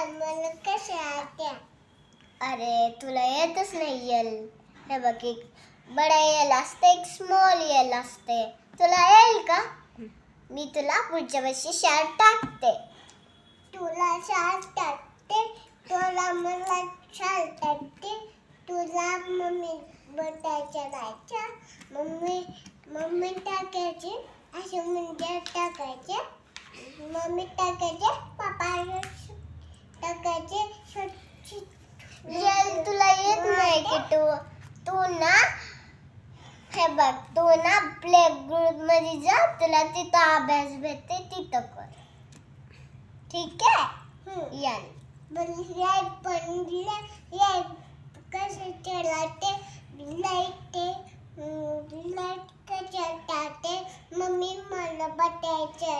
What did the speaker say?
मला कशा आत्या. अरे तुला येतच नाही यल. हे बघ, एक बडा यल असते, एक स्मॉल यल असते. तुला येईल का? मी तुला पुढच्या वर्षी शाळेत टाकते. तुला शाळेत टाकते, तुला मला शाळेत टाकते. तुला मम्मी बतायच्या राहायच्या. मम्मी टाकायची, असे म्हणजे टाकायचे. मम्मी टाकायचे, पप्पा टाकायचे. तुला येत नाही की तू ना, हे बघ, तू ना प्ले ग्रुप मध्ये जा, तुला तिथं अभ्यास भेटते, तिथं कर. ठीक आहे? या कसं चलाते, लाईट कशा टाकते. मम्मी मला बतायच्या